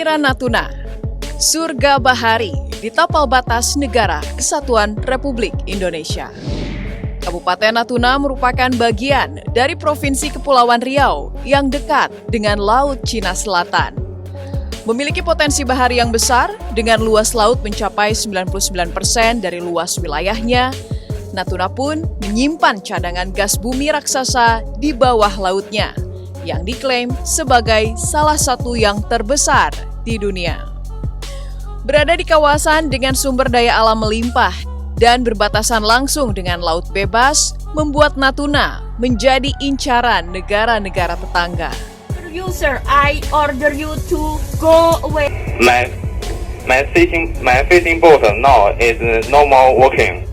Perairan Natuna, surga bahari di tapal batas negara Kesatuan Republik Indonesia. Kabupaten Natuna merupakan bagian dari Provinsi Kepulauan Riau yang dekat dengan Laut Cina Selatan. Memiliki potensi bahari yang besar dengan luas laut mencapai 99% dari luas wilayahnya, Natuna pun menyimpan cadangan gas bumi raksasa di bawah lautnya yang diklaim sebagai salah satu yang terbesar di dunia. Berada di kawasan dengan sumber daya alam melimpah dan berbatasan langsung dengan laut bebas, membuat Natuna menjadi incaran negara-negara tetangga. Sir, I order you to go away. My fishing boat now is no more working.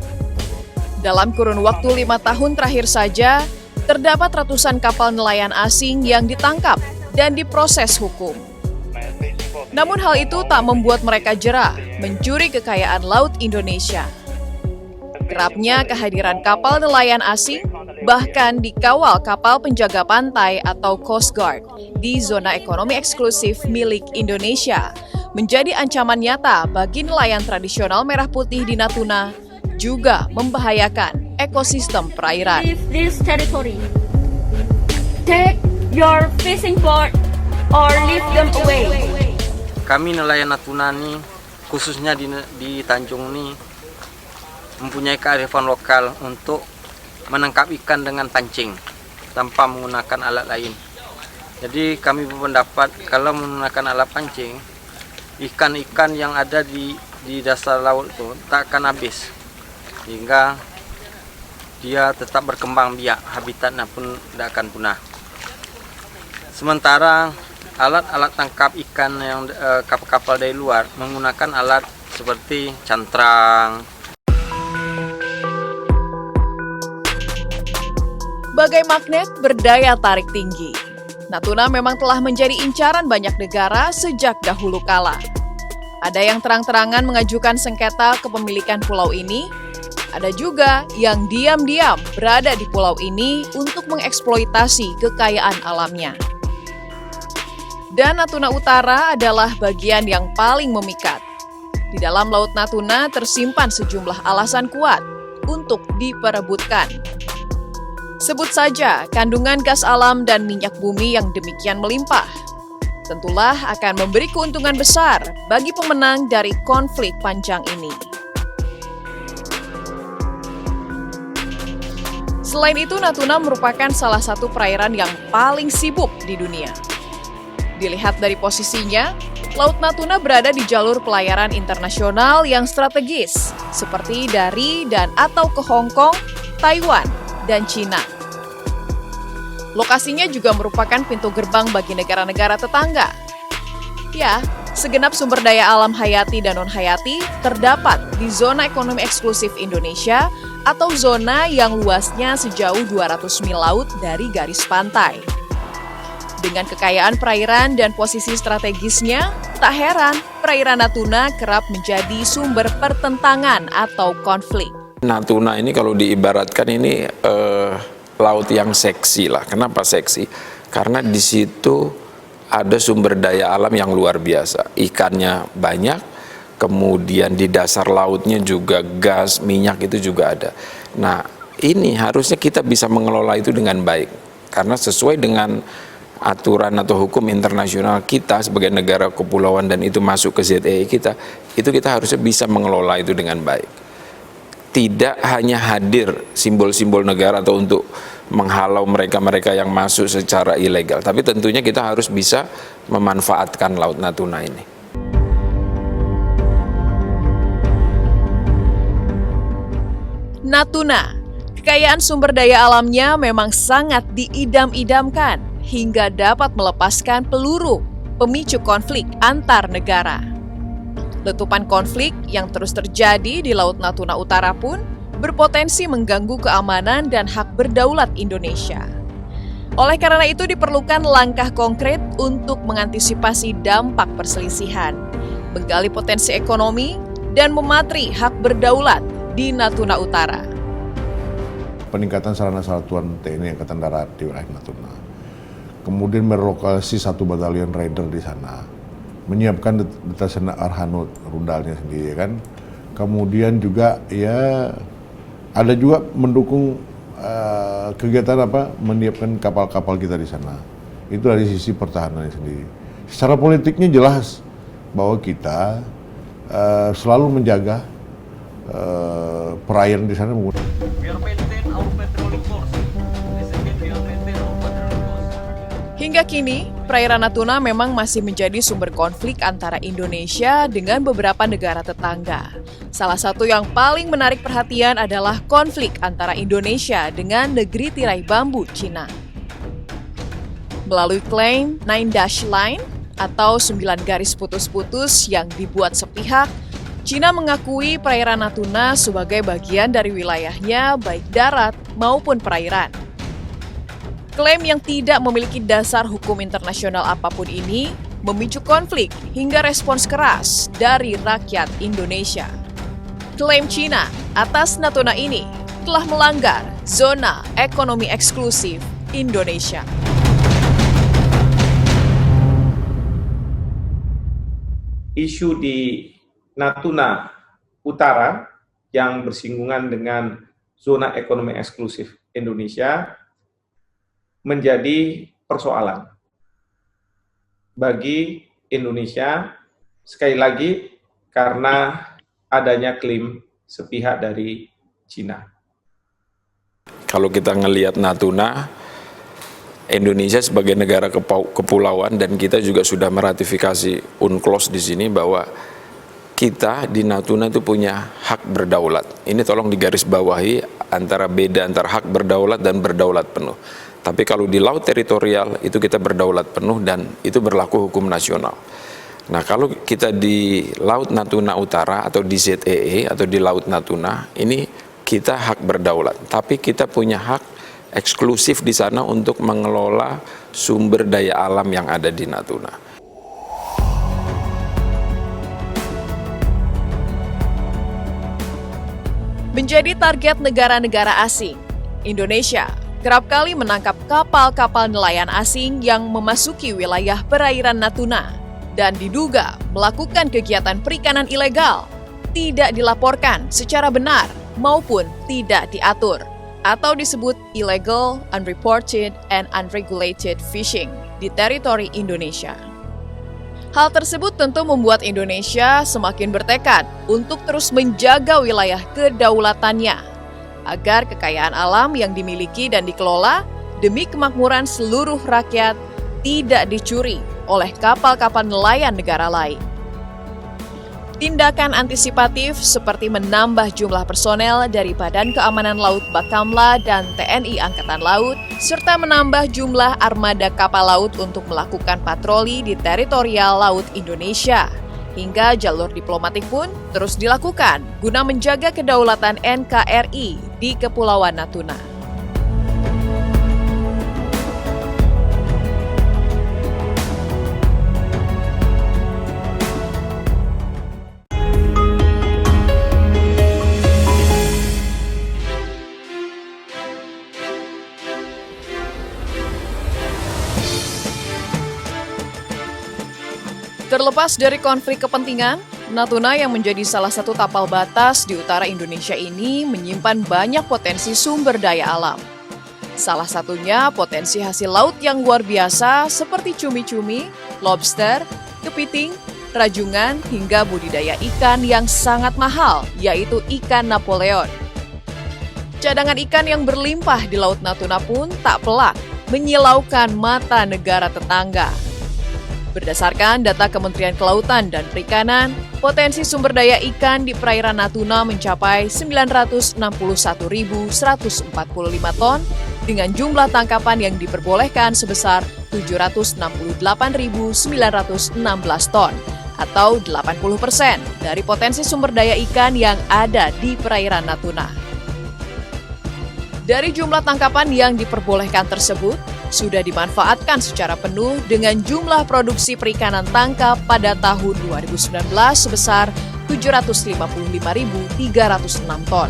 Dalam kurun waktu 5 tahun terakhir saja, terdapat ratusan kapal nelayan asing yang ditangkap dan diproses hukum. Namun hal itu tak membuat mereka jera mencuri kekayaan laut Indonesia. Kerapnya kehadiran kapal nelayan asing bahkan dikawal kapal penjaga pantai atau Coast Guard di zona ekonomi eksklusif milik Indonesia menjadi ancaman nyata bagi nelayan tradisional merah putih di Natuna, juga membahayakan ekosistem perairan. Leave this territory. Take your fishing boat or leave them away. Kami nelayan Natuna nih, khususnya di Tanjung nih, mempunyai kearifan lokal untuk menangkap ikan dengan pancing tanpa menggunakan alat lain. Jadi kami berpendapat kalau menggunakan alat pancing, ikan-ikan yang ada di dasar laut itu tak akan habis, sehingga dia tetap berkembang biak, habitatnya pun tidak akan punah. Sementara alat-alat tangkap ikan yang kapal-kapal dari luar menggunakan alat seperti cantrang. Bagai magnet berdaya tarik tinggi, Natuna memang telah menjadi incaran banyak negara sejak dahulu kala. Ada yang terang-terangan mengajukan sengketa kepemilikan pulau ini, ada juga yang diam-diam berada di pulau ini untuk mengeksploitasi kekayaan alamnya. Dan Natuna Utara adalah bagian yang paling memikat. Di dalam Laut Natuna tersimpan sejumlah alasan kuat untuk diperebutkan. Sebut saja kandungan gas alam dan minyak bumi yang demikian melimpah. Tentulah akan memberi keuntungan besar bagi pemenang dari konflik panjang ini. Selain itu, Natuna merupakan salah satu perairan yang paling sibuk di dunia. Dilihat dari posisinya, Laut Natuna berada di jalur pelayaran internasional yang strategis, seperti dari dan atau ke Hong Kong, Taiwan, dan Cina. Lokasinya juga merupakan pintu gerbang bagi negara-negara tetangga. Ya, segenap sumber daya alam hayati dan non-hayati terdapat di zona ekonomi eksklusif Indonesia atau zona yang luasnya sejauh 200 mil laut dari garis pantai. Dengan kekayaan perairan dan posisi strategisnya, tak heran perairan Natuna kerap menjadi sumber pertentangan atau konflik. Natuna ini kalau diibaratkan ini laut yang seksi lah. Kenapa seksi? Karena di situ ada sumber daya alam yang luar biasa. Ikannya banyak, kemudian di dasar lautnya juga gas, minyak itu juga ada. Nah, ini harusnya kita bisa mengelola itu dengan baik. Karena sesuai dengan aturan atau hukum internasional kita sebagai negara kepulauan dan itu masuk ke ZEE kita, itu kita harusnya bisa mengelola itu dengan baik. Tidak hanya hadir simbol-simbol negara atau untuk menghalau mereka-mereka yang masuk secara ilegal, tapi tentunya kita harus bisa memanfaatkan Laut Natuna ini. Natuna, kekayaan sumber daya alamnya memang sangat diidam-idamkan hingga dapat melepaskan peluru pemicu konflik antar negara. Letupan konflik yang terus terjadi di Laut Natuna Utara pun berpotensi mengganggu keamanan dan hak berdaulat Indonesia. Oleh karena itu diperlukan langkah konkret untuk mengantisipasi dampak perselisihan, menggali potensi ekonomi, dan mematri hak berdaulat di Natuna Utara. Peningkatan sarana satuan TNI Angkatan Darat di wilayah Natuna. Kemudian merelokasi 1 batalion raider di sana. menyiapkan detasemen Arhanud rudalnya sendiri kan. Kemudian juga ya ada juga mendukung kegiatan menyiapkan kapal-kapal kita di sana. Itu dari sisi pertahanannya sendiri. Secara politiknya jelas bahwa kita selalu menjaga perairan di sana. Hingga kini, perairan Natuna memang masih menjadi sumber konflik antara Indonesia dengan beberapa negara tetangga. Salah satu yang paling menarik perhatian adalah konflik antara Indonesia dengan negeri tirai bambu Cina. Melalui klaim 9 Line atau 9 garis putus-putus yang dibuat sepihak, Cina mengakui perairan Natuna sebagai bagian dari wilayahnya baik darat maupun perairan. Klaim yang tidak memiliki dasar hukum internasional apapun ini memicu konflik hingga respons keras dari rakyat Indonesia. Klaim Cina atas Natuna ini telah melanggar zona ekonomi eksklusif Indonesia. Isu di Natuna Utara yang bersinggungan dengan zona ekonomi eksklusif Indonesia menjadi persoalan bagi Indonesia, sekali lagi karena adanya klaim sepihak dari Cina. Kalau kita ngelihat Natuna, Indonesia sebagai negara kepulauan dan kita juga sudah meratifikasi UNCLOS di sini bahwa kita di Natuna itu punya hak berdaulat. Ini tolong digarisbawahi antara beda antara hak berdaulat dan berdaulat penuh. Tapi kalau di laut teritorial itu kita berdaulat penuh dan itu berlaku hukum nasional. Nah kalau kita di Laut Natuna Utara atau di ZEE atau di Laut Natuna ini kita hak berdaulat. Tapi kita punya hak eksklusif di sana untuk mengelola sumber daya alam yang ada di Natuna. Menjadi target negara-negara asing, Indonesia kerap kali menangkap kapal-kapal nelayan asing yang memasuki wilayah perairan Natuna dan diduga melakukan kegiatan perikanan ilegal, tidak dilaporkan secara benar maupun tidak diatur, atau disebut illegal, unreported, and unregulated fishing di teritori Indonesia. Hal tersebut tentu membuat Indonesia semakin bertekad untuk terus menjaga wilayah kedaulatannya, agar kekayaan alam yang dimiliki dan dikelola demi kemakmuran seluruh rakyat tidak dicuri oleh kapal-kapal nelayan negara lain. Tindakan antisipatif seperti menambah jumlah personel dari Badan Keamanan Laut Bakamla dan TNI Angkatan Laut, serta menambah jumlah armada kapal laut untuk melakukan patroli di teritorial laut Indonesia. Hingga jalur diplomatik pun terus dilakukan guna menjaga kedaulatan NKRI di Kepulauan Natuna. Terlepas dari konflik kepentingan, Natuna yang menjadi salah satu tapal batas di utara Indonesia ini menyimpan banyak potensi sumber daya alam. Salah satunya potensi hasil laut yang luar biasa seperti cumi-cumi, lobster, kepiting, rajungan, hingga budidaya ikan yang sangat mahal, yaitu ikan Napoleon. Cadangan ikan yang berlimpah di Laut Natuna pun tak pelak menyilaukan mata negara tetangga. Berdasarkan data Kementerian Kelautan dan Perikanan, potensi sumber daya ikan di perairan Natuna mencapai 961.145 ton dengan jumlah tangkapan yang diperbolehkan sebesar 768.916 ton atau 80% dari potensi sumber daya ikan yang ada di perairan Natuna. Dari jumlah tangkapan yang diperbolehkan tersebut, sudah dimanfaatkan secara penuh dengan jumlah produksi perikanan tangkap pada tahun 2019 sebesar 755.306 ton.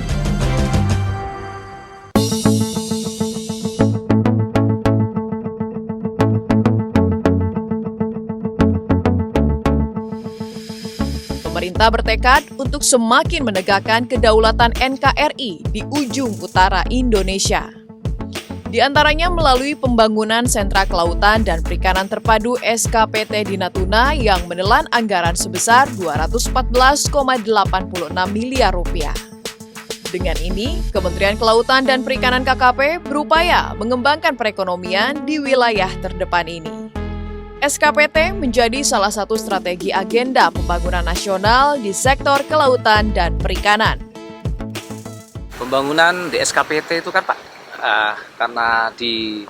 pemerintah bertekad untuk semakin menegakkan kedaulatan NKRI di ujung utara Indonesia. Di antaranya melalui pembangunan sentra kelautan dan perikanan terpadu SKPT di Natuna yang menelan anggaran sebesar Rp214,86 miliar. Dengan ini, Kementerian Kelautan dan Perikanan KKP berupaya mengembangkan perekonomian di wilayah terdepan ini. SKPT menjadi salah satu strategi agenda pembangunan nasional di sektor kelautan dan perikanan. Pembangunan di SKPT itu kan Pak, karena di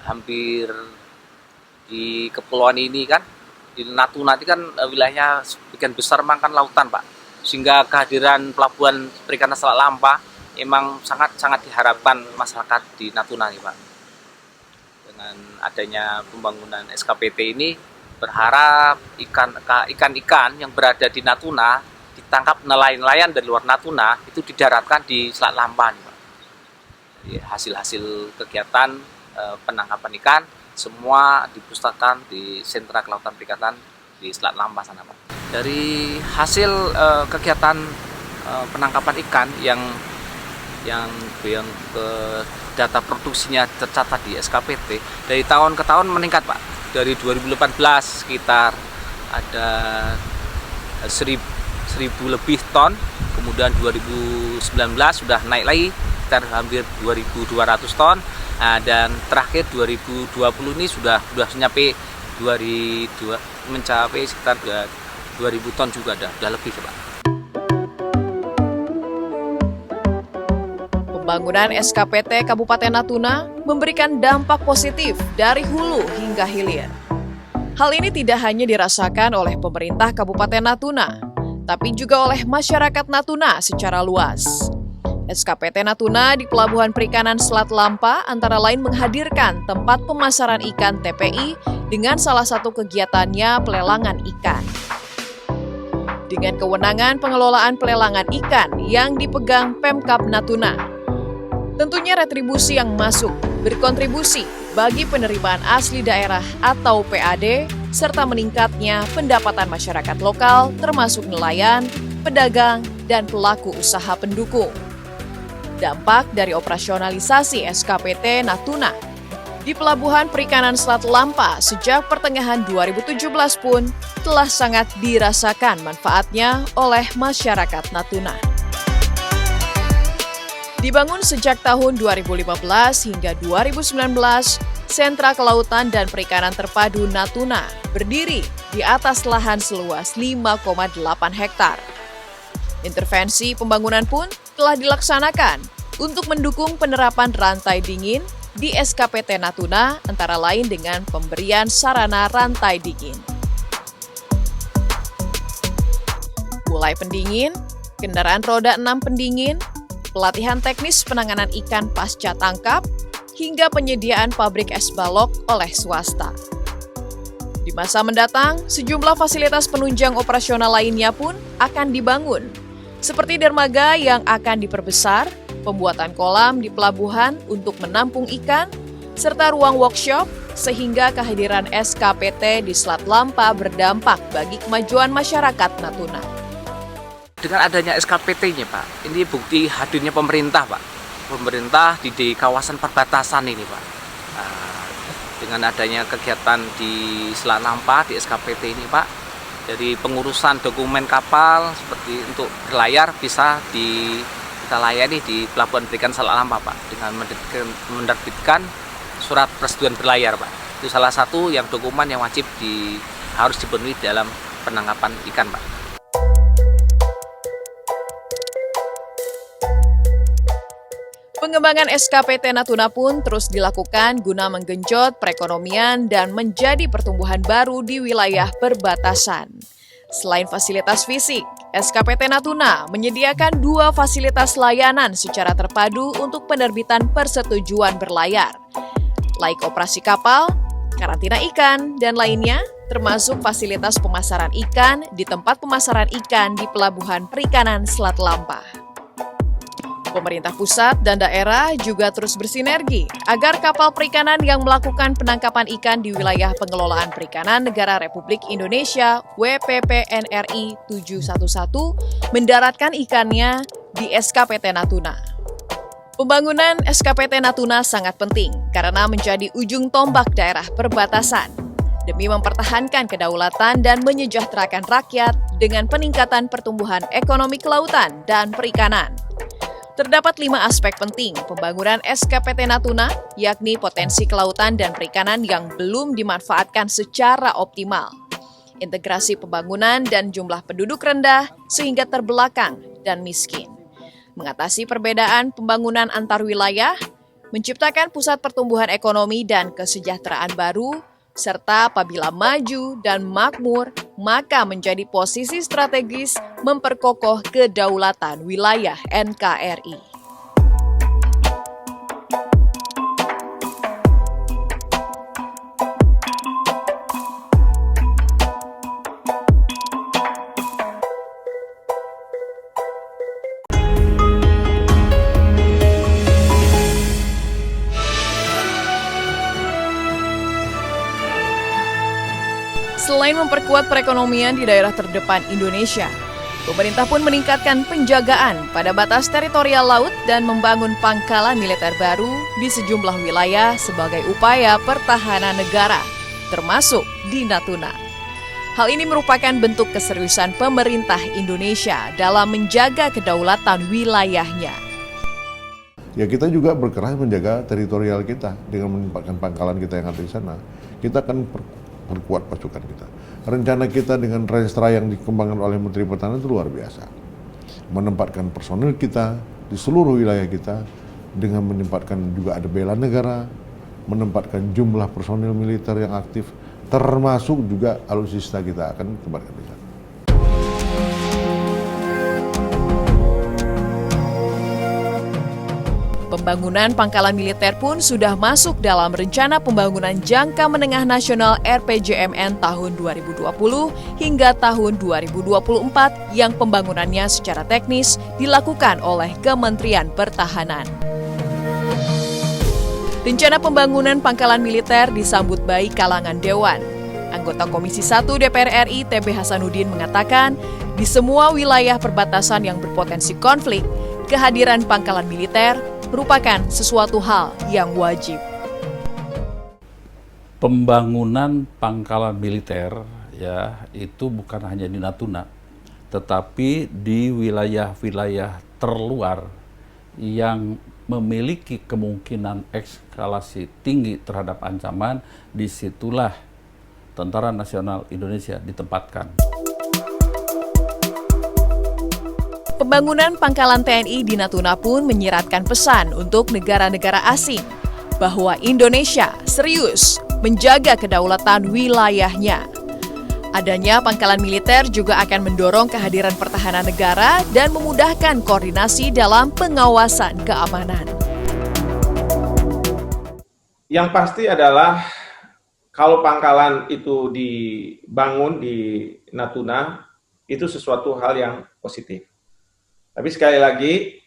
hampir di kepulauan ini kan, di Natuna itu kan wilayahnya sebagian besar memang kan lautan Pak, sehingga kehadiran pelabuhan perikanan Selat Lampa memang sangat diharapkan masyarakat di Natuna nih Pak. Dengan adanya pembangunan SKPT ini, berharap ikan-ikan yang berada di Natuna ditangkap nelayan-nelayan dari luar Natuna itu didaratkan di Selat Lampa nih Pak. Jadi hasil-hasil kegiatan penangkapan ikan semua dipusatkan di sentra kelautan perikanan di Selat Lampa sana Pak. Dari hasil kegiatan penangkapan ikan yang data produksinya tercatat di SKPT dari tahun ke tahun meningkat Pak. Dari 2018 sekitar ada 1.000 lebih ton, kemudian 2019 sudah naik lagi sekitar hampir 2.200 ton, dan terakhir 2020 ini sudah mencapai sekitar 2.000 ton juga, sudah lebih Pak. Pembangunan SKPT Kabupaten Natuna memberikan dampak positif dari hulu hingga hilir. Hal ini tidak hanya dirasakan oleh pemerintah Kabupaten Natuna, tapi juga oleh masyarakat Natuna secara luas. SKPT Natuna di Pelabuhan Perikanan Selat Lampa antara lain menghadirkan tempat pemasaran ikan TPI dengan salah satu kegiatannya pelelangan ikan. Dengan kewenangan pengelolaan pelelangan ikan yang dipegang Pemkab Natuna, tentunya retribusi yang masuk berkontribusi bagi penerimaan asli daerah atau PAD, serta meningkatnya pendapatan masyarakat lokal termasuk nelayan, pedagang, dan pelaku usaha pendukung. Dampak dari operasionalisasi SKPT Natuna di Pelabuhan Perikanan Selat Lampa sejak pertengahan 2017 pun telah sangat dirasakan manfaatnya oleh masyarakat Natuna. Dibangun sejak tahun 2015 hingga 2019, Sentra Kelautan dan Perikanan Terpadu Natuna berdiri di atas lahan seluas 5,8 hektar. Intervensi pembangunan pun telah dilaksanakan untuk mendukung penerapan rantai dingin di SKPT Natuna, antara lain dengan pemberian sarana rantai dingin. Mulai pendingin, kendaraan roda 6 pendingin, pelatihan teknis penanganan ikan pasca tangkap, hingga penyediaan pabrik es balok oleh swasta. Di masa mendatang, sejumlah fasilitas penunjang operasional lainnya pun akan dibangun, seperti dermaga yang akan diperbesar, pembuatan kolam di pelabuhan untuk menampung ikan, serta ruang workshop, sehingga kehadiran SKPT di Selat Lampa berdampak bagi kemajuan masyarakat Natuna. Dengan adanya SKPT-nya Pak, ini bukti hadirnya pemerintah Pak. Pemerintah di kawasan perbatasan ini Pak. Dengan adanya kegiatan di Selat Lampa, di SKPT ini Pak, jadi pengurusan dokumen kapal seperti untuk berlayar bisa kita layani di Pelabuhan Perikanan Selat Lampa Pak, dengan menerbitkan surat persetujuan berlayar Pak. Itu salah satu yang dokumen yang wajib harus dipenuhi dalam penangkapan ikan Pak. Pengembangan SKPT Natuna pun terus dilakukan guna menggenjot perekonomian dan menjadi pertumbuhan baru di wilayah perbatasan. Selain fasilitas fisik, SKPT Natuna menyediakan 2 fasilitas layanan secara terpadu untuk penerbitan persetujuan berlayar, laik operasi kapal, karantina ikan, dan lainnya, termasuk fasilitas pemasaran ikan di tempat pemasaran ikan di Pelabuhan Perikanan Selat Lampa. Pemerintah pusat dan daerah juga terus bersinergi agar kapal perikanan yang melakukan penangkapan ikan di wilayah pengelolaan perikanan Negara Republik Indonesia WPPNRI 711 mendaratkan ikannya di SKPT Natuna. Pembangunan SKPT Natuna sangat penting karena menjadi ujung tombak daerah perbatasan demi mempertahankan kedaulatan dan menyejahterakan rakyat dengan peningkatan pertumbuhan ekonomi kelautan dan perikanan. Terdapat 5 aspek penting pembangunan SKPT Natuna, yakni potensi kelautan dan perikanan yang belum dimanfaatkan secara optimal, integrasi pembangunan dan jumlah penduduk rendah sehingga terbelakang dan miskin, mengatasi perbedaan pembangunan antar wilayah, menciptakan pusat pertumbuhan ekonomi dan kesejahteraan baru, serta apabila maju dan makmur, maka menjadi posisi strategis memperkokoh kedaulatan wilayah NKRI. Selain memperkuat perekonomian di daerah terdepan Indonesia, pemerintah pun meningkatkan penjagaan pada batas teritorial laut dan membangun pangkalan militer baru di sejumlah wilayah sebagai upaya pertahanan negara, termasuk di Natuna. Hal ini merupakan bentuk keseriusan pemerintah Indonesia dalam menjaga kedaulatan wilayahnya. Ya kita juga berkeras menjaga teritorial kita dengan menempatkan pangkalan kita yang ada di sana. Kita akan perkuat pasukan kita. Rencana kita dengan Renstra yang dikembangkan oleh Menteri Pertahanan itu luar biasa. Menempatkan personil kita di seluruh wilayah kita dengan menempatkan juga ada bela negara, menempatkan jumlah personil militer yang aktif, termasuk juga alutsista kita akan tempatkan di sana. Pembangunan pangkalan militer pun sudah masuk dalam Rencana Pembangunan Jangka Menengah Nasional RPJMN tahun 2020 hingga tahun 2024 yang pembangunannya secara teknis dilakukan oleh Kementerian Pertahanan. Rencana pembangunan pangkalan militer disambut baik kalangan Dewan. Anggota Komisi 1 DPR RI TB Hasanuddin mengatakan, di semua wilayah perbatasan yang berpotensi konflik, kehadiran pangkalan militer merupakan sesuatu hal yang wajib. Pembangunan pangkalan militer ya itu bukan hanya di Natuna, tetapi di wilayah-wilayah terluar yang memiliki kemungkinan eskalasi tinggi terhadap ancaman, disitulah Tentara Nasional Indonesia ditempatkan. Pembangunan pangkalan TNI di Natuna pun menyiratkan pesan untuk negara-negara asing bahwa Indonesia serius menjaga kedaulatan wilayahnya. Adanya pangkalan militer juga akan mendorong kehadiran pertahanan negara dan memudahkan koordinasi dalam pengawasan keamanan. Yang pasti adalah kalau pangkalan itu dibangun di Natuna, itu sesuatu hal yang positif. Tapi sekali lagi,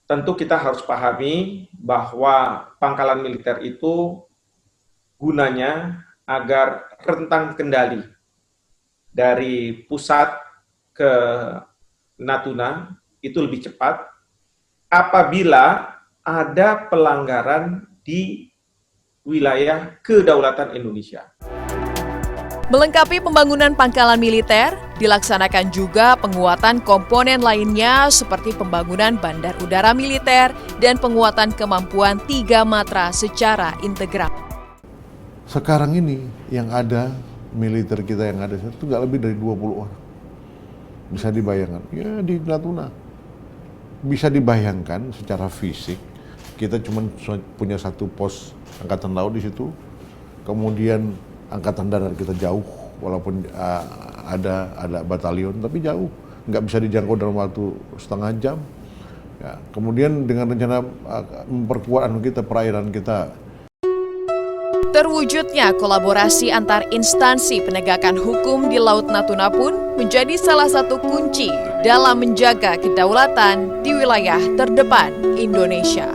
tentu kita harus pahami bahwa pangkalan militer itu gunanya agar rentang kendali dari pusat ke Natuna itu lebih cepat apabila ada pelanggaran di wilayah kedaulatan Indonesia. Melengkapi pembangunan pangkalan militer, dilaksanakan juga penguatan komponen lainnya seperti pembangunan bandar udara militer dan penguatan kemampuan 3 matra secara integral. Sekarang ini yang ada, militer kita yang ada itu nggak lebih dari 20 orang. Bisa dibayangkan, ya di Natuna. Bisa dibayangkan secara fisik, kita cuma punya satu pos angkatan laut di situ, kemudian angkatan darat kita jauh, walaupun ada batalion, tapi jauh, nggak bisa dijangkau dalam waktu setengah jam. Ya, kemudian dengan rencana memperkuat kita perairan kita. Terwujudnya kolaborasi antar instansi penegakan hukum di Laut Natuna pun menjadi salah satu kunci dalam menjaga kedaulatan di wilayah terdepan Indonesia.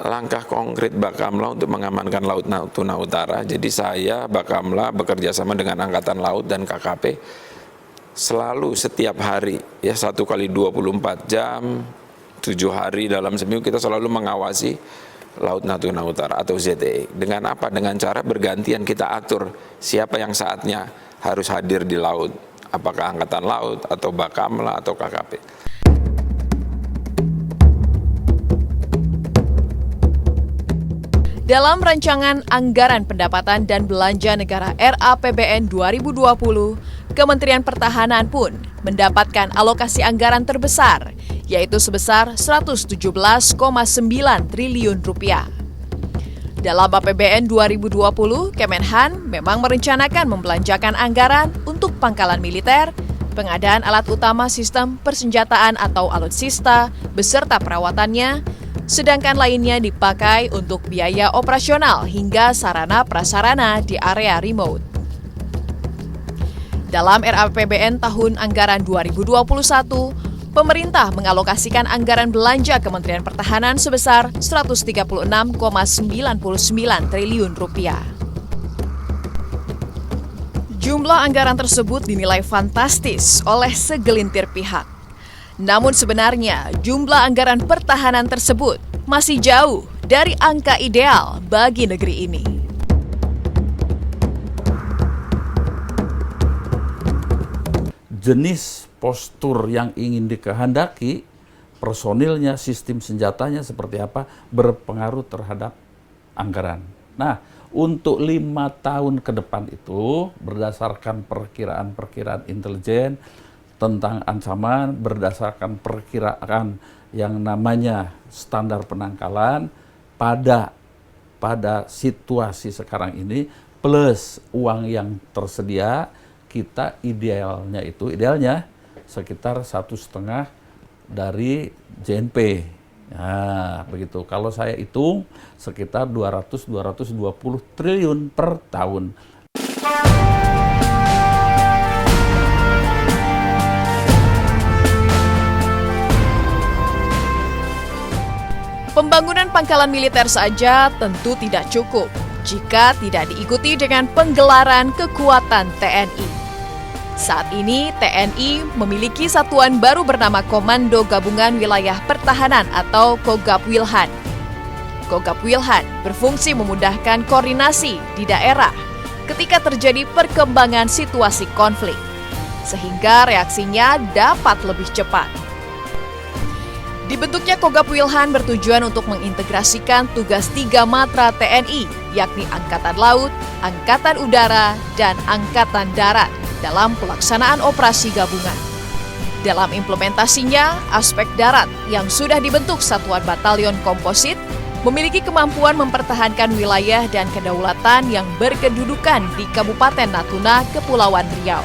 Langkah konkret Bakamla untuk mengamankan Laut Natuna Utara. Jadi saya, Bakamla, bekerja sama dengan Angkatan Laut dan KKP selalu setiap hari, ya 1 kali 24 jam, 7 hari dalam seminggu kita selalu mengawasi Laut Natuna Utara atau ZTE. Dengan apa? Dengan cara bergantian kita atur siapa yang saatnya harus hadir di laut. Apakah Angkatan Laut atau Bakamla atau KKP. Dalam rancangan Anggaran Pendapatan dan Belanja Negara RAPBN 2020, Kementerian Pertahanan pun mendapatkan alokasi anggaran terbesar, yaitu sebesar 117,9 triliun rupiah. Dalam APBN 2020, Kemenhan memang merencanakan membelanjakan anggaran untuk pangkalan militer, pengadaan alat utama sistem persenjataan atau alutsista beserta perawatannya, sedangkan lainnya dipakai untuk biaya operasional hingga sarana prasarana di area remote. Dalam RAPBN tahun anggaran 2021, pemerintah mengalokasikan anggaran belanja Kementerian Pertahanan sebesar 136,99 triliun rupiah. Jumlah anggaran tersebut dinilai fantastis oleh segelintir pihak. Namun sebenarnya jumlah anggaran pertahanan tersebut masih jauh dari angka ideal bagi negeri ini. Jenis postur yang ingin dikehendaki, personilnya, sistem senjatanya seperti apa, berpengaruh terhadap anggaran. Nah, untuk 5 tahun ke depan itu, berdasarkan perkiraan-perkiraan intelijen tentang ancaman, berdasarkan perkiraan yang namanya standar penangkalan, pada situasi sekarang ini, plus uang yang tersedia, kita idealnya sekitar 1,5 dari JNP. Nah, begitu. Kalau saya hitung sekitar 200-220 triliun per tahun. Pembangunan pangkalan militer saja tentu tidak cukup jika tidak diikuti dengan penggelaran kekuatan TNI. Saat ini, TNI memiliki satuan baru bernama Komando Gabungan Wilayah Pertahanan atau Kogab-Wilhan. Kogab-Wilhan berfungsi memudahkan koordinasi di daerah ketika terjadi perkembangan situasi konflik, sehingga reaksinya dapat lebih cepat. Dibentuknya Kogab-Wilhan bertujuan untuk mengintegrasikan tugas 3 matra TNI, yakni Angkatan Laut, Angkatan Udara, dan Angkatan Darat dalam pelaksanaan operasi gabungan. Dalam implementasinya, aspek darat yang sudah dibentuk Satuan Batalion Komposit memiliki kemampuan mempertahankan wilayah dan kedaulatan yang berkedudukan di Kabupaten Natuna, Kepulauan Riau.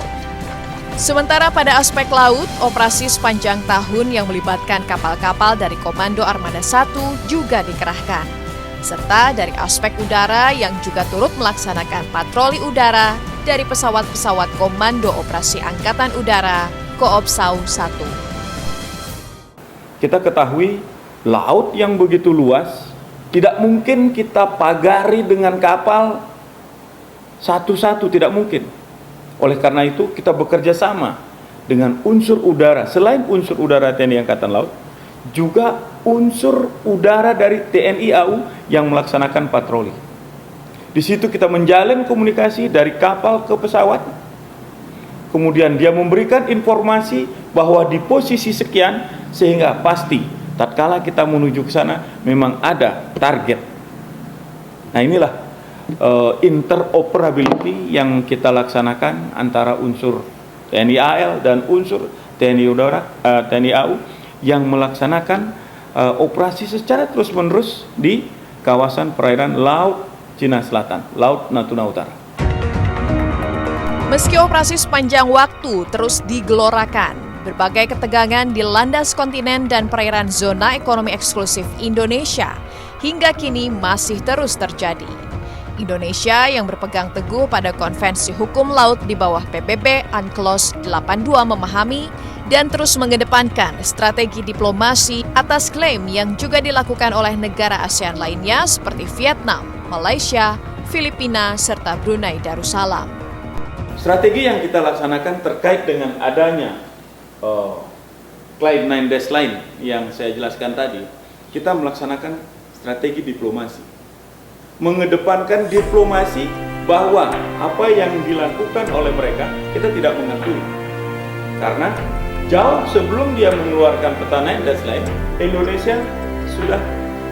Sementara pada aspek laut, operasi sepanjang tahun yang melibatkan kapal-kapal dari Komando Armada 1 juga dikerahkan, serta dari aspek udara yang juga turut melaksanakan patroli udara dari pesawat-pesawat Komando Operasi Angkatan Udara Koopsau 1. Kita ketahui laut yang begitu luas, tidak mungkin kita pagari dengan kapal satu-satu, tidak mungkin. Oleh karena itu kita bekerja sama dengan unsur udara, selain unsur udara TNI Angkatan Laut, juga unsur udara dari TNI AU yang melaksanakan patroli. Di situ kita menjalin komunikasi dari kapal ke pesawat, kemudian dia memberikan informasi bahwa di posisi sekian, sehingga pasti tatkala kita menuju ke sana memang ada target. Nah, inilah interoperability yang kita laksanakan antara unsur TNI AL dan unsur TNI Udara, TNI AU yang melaksanakan operasi secara terus-menerus di kawasan perairan Laut Cina Selatan, Laut Natuna Utara. Meski operasi sepanjang waktu terus digelorakan, berbagai ketegangan di landas kontinen dan perairan zona ekonomi eksklusif Indonesia hingga kini masih terus terjadi. Indonesia yang berpegang teguh pada Konvensi Hukum Laut di bawah PBB UNCLOS 82 memahami dan terus mengedepankan strategi diplomasi atas klaim yang juga dilakukan oleh negara ASEAN lainnya seperti Vietnam, Malaysia, Filipina, serta Brunei Darussalam. Strategi yang kita laksanakan terkait dengan adanya Climate 9 Dash Line yang saya jelaskan tadi, kita melaksanakan strategi diplomasi. Mengedepankan diplomasi bahwa apa yang dilakukan oleh mereka, kita tidak mengakui. Karena jauh sebelum dia mengeluarkan peta 9 Dash Line, Indonesia sudah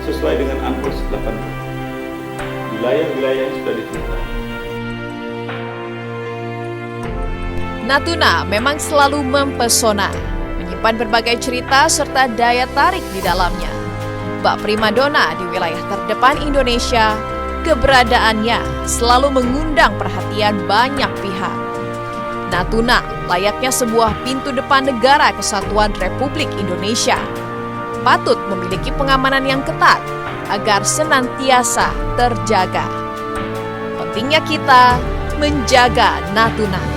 sesuai dengan UNCLOS 82. Wilayah-wilayah yang sudah ditentukan. Natuna memang selalu mempesona, menyimpan berbagai cerita serta daya tarik di dalamnya. Bak primadona di wilayah terdepan Indonesia, keberadaannya selalu mengundang perhatian banyak pihak. Natuna layaknya sebuah pintu depan negara kesatuan Republik Indonesia. Patut memiliki pengamanan yang ketat agar senantiasa terjaga. Pentingnya kita menjaga Natuna.